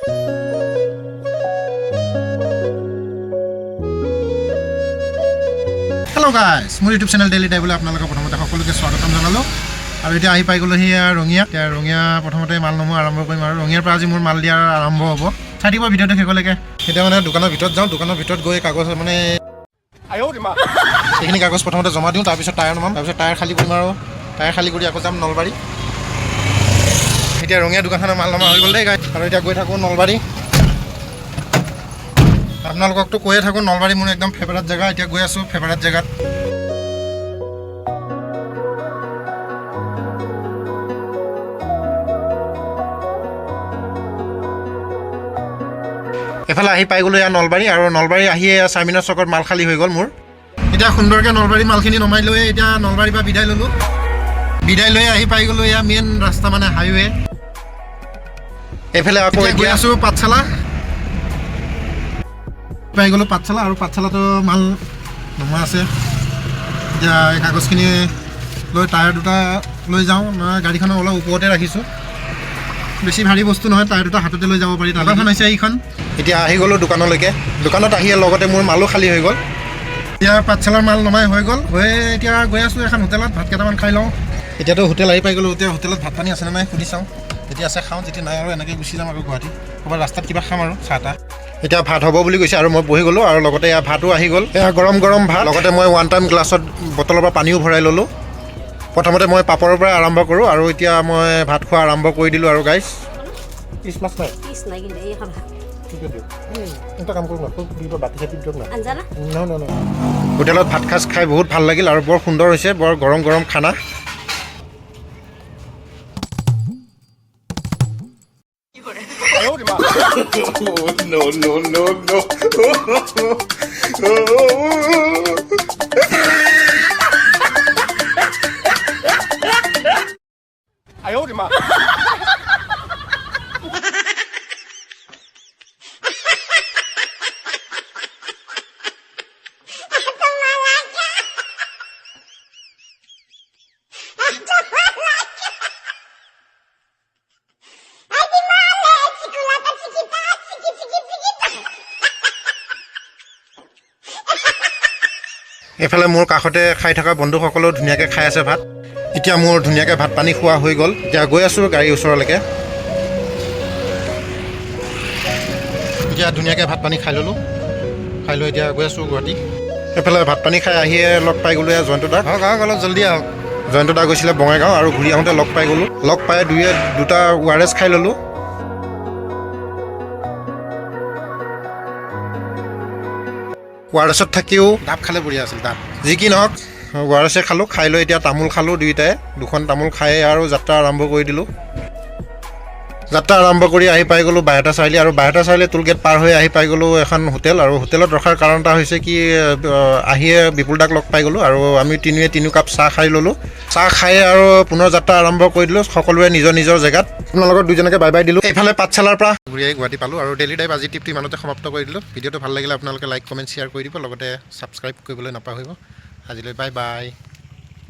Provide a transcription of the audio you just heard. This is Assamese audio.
हेलो गाइस मोर यूट्यूब चैनल डेली डाइबले आपनालोक प्रथमते सकलोके स्वागतम जनालो আৰু এতিয়া আহি পাই গলো হিয়া ৰঙিয়া এতিয়া ৰঙিয়া প্ৰথমতে মাল নমু আৰম্ভ কৰিম আৰু ৰঙিয়াৰ পৰা আজি মোৰ মাল দিয়া আৰম্ভ হ'ব চাইদিব ভিডিওটো শেষলৈকে এতিয়া মানে দোকানৰ ভিতৰত যাওঁ দোকানৰ ভিতৰত গৈ কাগজ মানে এইখিনি কাগজ প্ৰথমতে জমা দিওঁ তাৰপিছত টায়াৰ নমাম তাৰপিছত টায়াৰ খালী কৰিম আৰু টায়াৰ খালী কৰি আকৌ যাম নলবাৰী এতিয়া ৰঙিয়া দোকানখনৰ মাল নমা হৈ গ'ল দেই গাইছ আৰু এতিয়া গৈ থাকোঁ নলবাৰী আপোনালোককতো কৈয়ে থাকোঁ নলবাৰী মোৰ একদম ফেভাৰেট জেগা এতিয়া গৈ আছোঁ ফেভাৰেট জেগাত এফালে আহি পাই গ'লো ইয়াৰ নলবাৰী আৰু নলবাৰী আহিয়ে চাৰ্মিনাৰ চকত মাল খালী হৈ গ'ল মোৰ এতিয়া সুন্দৰকৈ নলবাৰী মালখিনি নমাই লৈ এতিয়া নলবাৰীৰ পৰা বিদায় ল'লোঁ বিদায় লৈ আহি পাই গ'লো ইয়াৰ মেইন ৰাস্তা মানে হাইৱে এইফালে আকৌ গৈ আছোঁ পাঠশালা পাই গ'লোঁ পাঠশালা আৰু পাঠশালাতো মাল নমা আছে এতিয়া এই কাগজখিনি লৈ টায়াৰ দুটা লৈ যাওঁ গাড়ীখনৰ অলপ ওপৰতে ৰাখিছোঁ বেছি ভাৰী বস্তু নহয় টায়াৰ দুটা হাততে লৈ যাব পাৰি টাটাখন হৈছে এইখন এতিয়া আহি গ'লোঁ দোকানলৈকে দোকানত আহিয়ে লগতে মোৰ মালো খালী হৈ গ'ল এতিয়া পাঠশালাৰ মাল নমাই হৈ গ'ল হৈ এতিয়া গৈ আছোঁ এখন হোটেলত ভাত কেইটামান খাই লওঁ এতিয়াতো হোটেল আহি পাই গ'লোঁ এতিয়া হোটেলত ভাত পানী আছেনে নাই সুধি চাওঁ যেতিয়া আছে খাওঁ যেতিয়া নাই আৰু এনেকৈ গুচি যাম আৰু গুৱাহাটী ক'ৰবাত ৰাস্তাত কিবা খাম আৰু চাহ তাহ এতিয়া ভাত হ'ব বুলি কৈছে আৰু মই বহি গ'লোঁ আৰু লগতে এয়া ভাতো আহি গ'ল এয়া গৰম গৰম ভাত লগতে মই ওৱান টাইম গ্লাছত বটলৰ পৰা পানীও ভৰাই ল'লোঁ প্ৰথমতে মই পাপৰৰ পৰা আৰম্ভ কৰোঁ আৰু এতিয়া মই ভাত খোৱা আৰম্ভ কৰি দিলোঁ আৰু গাইছ হোটেলত ভাত সাজ খাই বহুত ভাল লাগিল আৰু বৰ সুন্দৰ হৈছে বৰ গৰম গৰম খানা এফালে মোৰ কাষতে খাই থকা বন্ধুসকলেও ধুনীয়াকৈ খাই আছে ভাত এতিয়া মোৰ ধুনীয়াকৈ ভাত পানী খোৱা হৈ গ'ল এতিয়া গৈ আছোঁ গাড়ীৰ ওচৰলৈকে এতিয়া ধুনীয়াকৈ ভাত পানী খাই ল'লোঁ খাই লৈ এতিয়া গৈ আছোঁ গুৱাহাটী এফালে ভাত পানী খাই আহিয়ে লগ পাই গ'লোঁ এয়া জয়ন্ত দাক আহক অলপ জল্দি আহক জয়ন্ত দা গৈছিলে বঙাইগাঁও আৰু ঘূৰি আহোঁতে লগ পাই গ'লোঁ লগ পাই দুটা ORS খাই ল'লোঁ ORSত থাকিও ডাব খালে বঢ়িয়া আছিল ডাব যি কি নহওক ORS খালোঁ খাই লৈ এতিয়া তামোল খালোঁ দুয়োটাই দুখন তামোল খাই আৰু যাত্ৰা আৰম্ভ কৰি দিলোঁ যাত্ৰা আৰম্ভ কৰি আহি পাই গ'লোঁ বাইহাটা চাৰিআলি আৰু বাইহাটা চাৰিআলি টোল গেট পাৰ হৈ আহি পাই গ'লোঁ এখন হোটেল আৰু হোটেলত ৰখাৰ কাৰণ এটা হৈছে কি আহিয়ে বিপুল দাক লগ পাই গ'লোঁ আৰু আমি তিনি কাপ চাহ খাই ল'লোঁ চাহ খাই আৰু পুনৰ যাত্ৰা আৰম্ভ কৰি দিলোঁ সকলোৱে নিজৰ নিজৰ জেগাত আপোনালোকৰ দুজনকে বাই বাই দিলোঁ এইফালে পাঠশালাৰ পৰা ঘূৰি আহি গুৱাহাটী পালোঁ আৰু ডেইলি ডাইভ আজি টিপটো ইমানতে সমাপ্ত কৰি দিলোঁ ভিডিঅ'টো ভাল লাগিলে আপোনালোকে লাইক কমেণ্ট শ্বেয়াৰ কৰি দিব লগতে ছাবস্ক্ৰাইব কৰিবলৈ নাপাহৰিব আজিলৈ বাই বাই